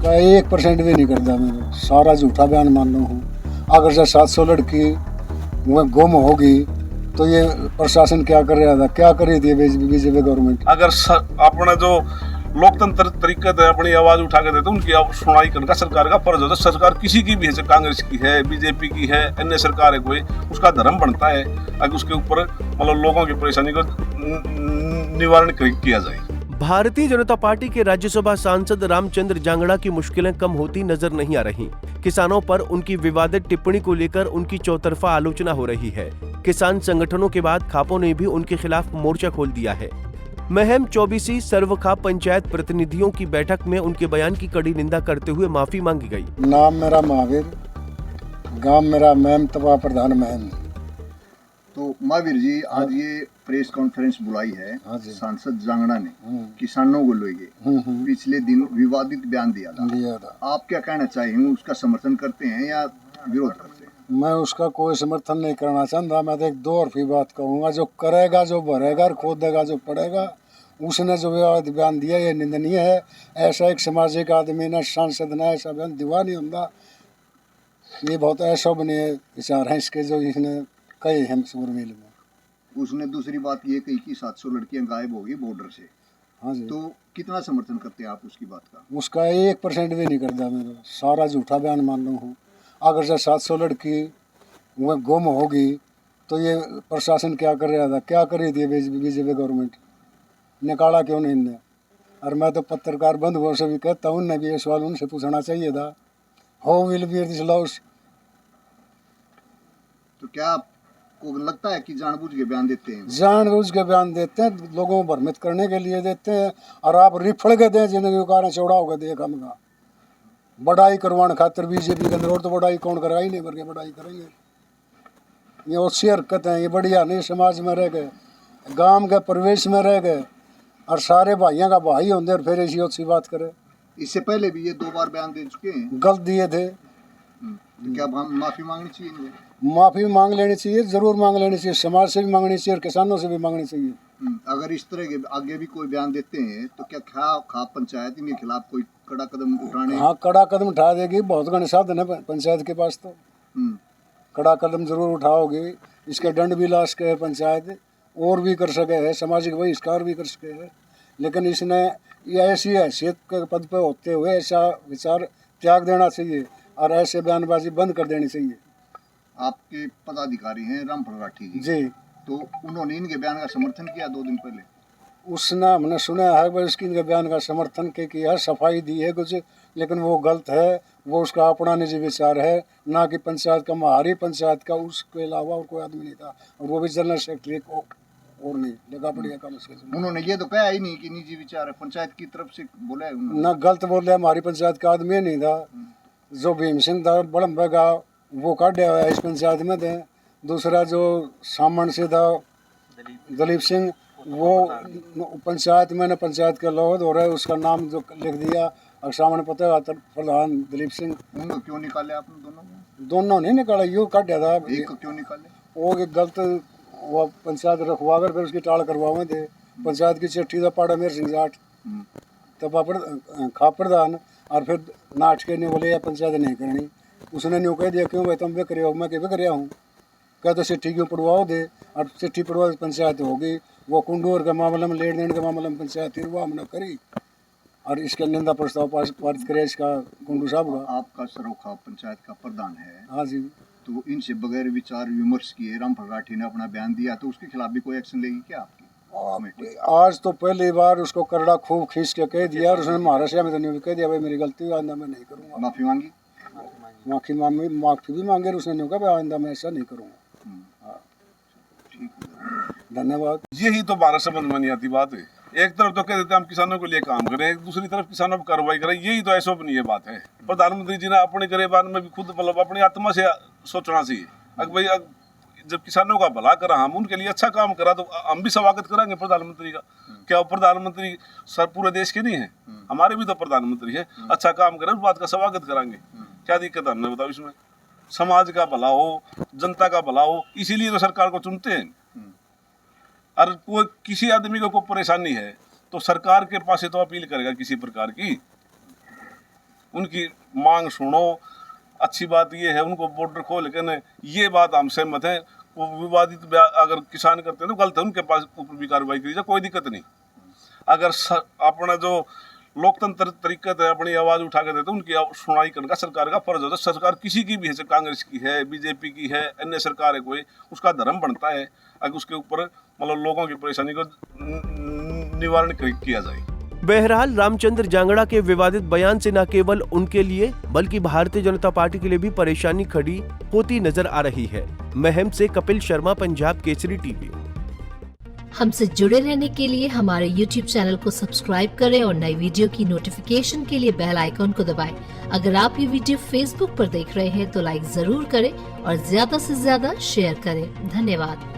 उसका 1% भी नहीं करता। मैं सारा झूठा बयान मान रहा हूँ। अगर से 700 लड़की वह गुम होगी तो ये प्रशासन क्या कर रहा था, क्या कर रही थी बीजेपी गवर्नमेंट। अगर अपना जो लोकतंत्र तरीके से अपनी आवाज उठा के देते उनकी सुनाई करने का सरकार का फर्ज होता है। सरकार किसी की भी है, कांग्रेस की है, बीजेपी की है, अन्य सरकार है कोई, उसका धर्म बनता है अगर उसके ऊपर मतलब लोगों की परेशानी को निवारण किया जाए। भारतीय जनता पार्टी के राज्यसभा सांसद रामचंद्र जांगड़ा की मुश्किलें कम होती नजर नहीं आ रही। किसानों पर उनकी विवादित टिप्पणी को लेकर उनकी चौतरफा आलोचना हो रही है। किसान संगठनों के बाद खापों ने भी उनके खिलाफ मोर्चा खोल दिया है। महम 24 सर्वखाप पंचायत प्रतिनिधियों की बैठक में उनके बयान की कड़ी निंदा करते हुए माफी मांगी गई। नाम मेरा महावीर, गांव मेरा महम, तबा प्रधान महम। तो महावीर जी, आज ये प्रेस कॉन्फ्रेंस बुलाई है सांसद जांगड़ा ने किसानों को लेके पिछले दिन विवादित बयान दिया था। आप क्या कहना चाहेंगे, उसका समर्थन करते हैं या विरोध करते हैं? मैं उसका कोई समर्थन नहीं करना चाहता। मैं तो एक दो और बात कहूँगा, जो करेगा, जो भरेगा, खोदेगा, जो पड़ेगा, उसने जो विवादित बयान दिया ये निंदनीय है। ऐसा एक सामाजिक आदमी ने, सांसद ने ऐसा बयान दिवा नहीं होता। ये बहुत ऐसा बने विचार हैं इसके जो इसने कहे हैं सूरमील में। उसने दूसरी बात ये कही कि 700 लड़कियां गायब हो गई बॉर्डर से। हाँ जी। तो कितना समर्थन करते हैं आप उसकी बात का? उसका 1% भी नहीं करता। मैं सारा झूठा बयान मान रहा हूँ। अगर से 700 लड़की वह गुम होगी तो ये प्रशासन क्या कर रहा था, क्या कर रही थी बीजेपी गवर्नमेंट, निकाला क्यों नहीं इनने। और मैं तो पत्रकार बंधुओं से भी कहता हूँ, उनने भी ये सवाल उनसे पूछना चाहिए था। How will be this loss. तो क्या आपको लगता है कि जानबूझ के बयान देते हैं? जानबूझ के बयान देते हैं, लोगों को भ्रमित करने के लिए देते हैं। और आप रिफड़ के दें जिंदगी कारण चौड़ा होगा देख हमका बढ़ाई करवाने खातिर बीजेपी के अंदर। और तो बढ़ाई कौन करेगा ही नहीं, करके बढ़ाई करेंगे। ये अच्छी हरकत है, ये बढ़िया नहीं। समाज में रह गए, गांव के परिवेश में रह गए और सारे भाइयों का भाई होंगे और फिर ऐसी अच्छी बात करे। इससे पहले भी ये 2 बार बयान दे चुके हैं। गलत दिए थे। तो क्या माफी मांगनी चाहिए इन्हें? माफी मांग लेनी चाहिए, जरूर मांग लेनी चाहिए। समाज से भी मांगनी चाहिए और किसानों से भी मांगनी चाहिए। अगर इस तरह के आगे भी कोई बयान देते हैं तो क्या खाप पंचायत इनके खिलाफ कोई कड़ा कदम उठाने? हाँ, कड़ा कदम उठा देगी। बहुत घने साधन है पंचायत के पास, तो कड़ा कदम जरूर उठाओगे। इसके दंड भी ला सके है पंचायत, और भी कर सके है, सामाजिक बहिष्कार भी कर सके है। लेकिन इसने ये ऐसी हैसियत के पद पे होते हुए ऐसा विचार त्याग देना चाहिए और ऐसे बयानबाजी बंद कर देनी चाहिए। आपके पदाधिकारी हैं रामफल राठी जी, तो उन्होंने इनके बयान का समर्थन किया 2 दिन पहले। उसने हमने सुना है भाई उसकी इनके बयान का समर्थन के किया, सफाई दी है कुछ, लेकिन वो गलत है। वो उसका अपना निजी विचार है, ना कि पंचायत का, हमारी पंचायत का। उसके अलावा और कोई आदमी नहीं था, और वो भी जनरल सेक्रेटरी को और नहीं लगा पड़ेगा काम उसके। उन्होंने ये तो कहा ही नहीं कि निजी विचार है, पंचायत की तरफ से बोला है उन्होंने। ना गलत बोले, हमारी पंचायत का आदमी नहीं था। जो भीम सिंह था बड़म बेगा, वो काटे हुआ है इस पंचायत में थे। दूसरा जो सामन से था दलीप सिंह, वो पंचायत में पंचायत के लोग हो रहे, उसका नाम जो लिख दिया और सामने पता है प्रधान दलीप सिंह। उनको क्यों निकाले आपने? दोनों नहीं निकाला, यूँ काटा था। एक को क्यों निकाले? वो गलत वो पंचायत रखवा कर फिर उसकी टाल करवाए थे। पंचायत की चिट्ठी था पाड़ा मेर सिंह जाट, तब खा प्रधान, और फिर नाच के नहीं बोले या पंचायत नहीं करनी। उसने न्यू कह दिया क्यों भाई तुम भी करे हो, मैं भी कर हूँ। कह तो चिट्ठी क्यों पढ़वाओ दे, और चिट्ठी पढ़वा पंचायत होगी। वो कुंडूर के मामले में, लेन देन के मामले में पंचायत वो हमने करी और इसके निंदा प्रस्ताव पारित करे इसका कुंडू साहब का। आपका सरोखा पंचायत का प्रधान है। हाँ जी। तो इनसे बगैर विचार विमर्श किए रामफल राठी ने अपना बयान दिया, तो उसके खिलाफ भी कोई एक्शन लेगी क्या आपकी? आज तो पहली बार उसको करड़ा खूब खींच के कह दिया, और उसने महाराष्ट्र में तो नहीं कह दिया भाई मेरी गलती, आइंदा मैं नहीं करूँगा। माफी मांगी? माफी भी मांगे, उसने नहीं कहा आइंदा मैं ऐसा नहीं करूँगा। धन्यवाद। यही तो भारत समझ में नहीं आती बात है। एक तरफ तो कह देते हम किसानों के लिए काम करें, दूसरी तरफ किसानों पर कार्रवाई करें। यही तो अशोभनीय बात है। प्रधानमंत्री जी ने अपने गरेबान में भी खुद मतलब अपनी आत्मा से सोचना चाहिए। अगर भाई जब किसानों का भला करा, हम उनके लिए अच्छा काम करा, तो हम भी स्वागत करेंगे प्रधानमंत्री का। क्या प्रधानमंत्री सर पूरे देश के नहीं है? हमारे भी तो प्रधानमंत्री है। अच्छा काम करें, उस बात का स्वागत करेंगे। क्या दिक्कत है हमने बताओ इसमें? समाज का भला हो, जनता का भला हो, इसीलिए तो सरकार को चुनते हैं। और कोई किसी आदमी को कोई परेशानी है तो सरकार के पास तो अपील करेगा किसी प्रकार की। उनकी मांग सुनो। अच्छी बात ये है उनको बॉर्डर खोल के न, ये बात हम सहमत हैं। वो विवादित अगर किसान करते हैं तो गलत है, उनके पास ऊपर भी कार्रवाई की जाए, कोई दिक्कत नहीं। अगर अपना जो लोकतंत्र तरीका है अपनी आवाज उठा के देते उनकी सुनाई करने का सरकार का फर्ज होता है। सरकार किसी की भी है, कांग्रेस की है, बीजेपी की है, अन्य सरकार है कोई, उसका धर्म बनता है अगर उसके ऊपर मतलब लोगों की परेशानी को निवारण किया जाए। बहरहाल रामचंद्र जांगड़ा के विवादित बयान से न केवल उनके लिए बल्कि भारतीय जनता पार्टी के लिए भी परेशानी खड़ी होती नजर आ रही है। महम से कपिल शर्मा, पंजाब केसरी टीवी। हमसे जुड़े रहने के लिए हमारे YouTube चैनल को सब्सक्राइब करें और नई वीडियो की नोटिफिकेशन के लिए बेल आइकॉन को दबाएं। अगर आप ये वीडियो Facebook पर देख रहे हैं तो लाइक जरूर करें और ज्यादा से ज्यादा शेयर करें। धन्यवाद।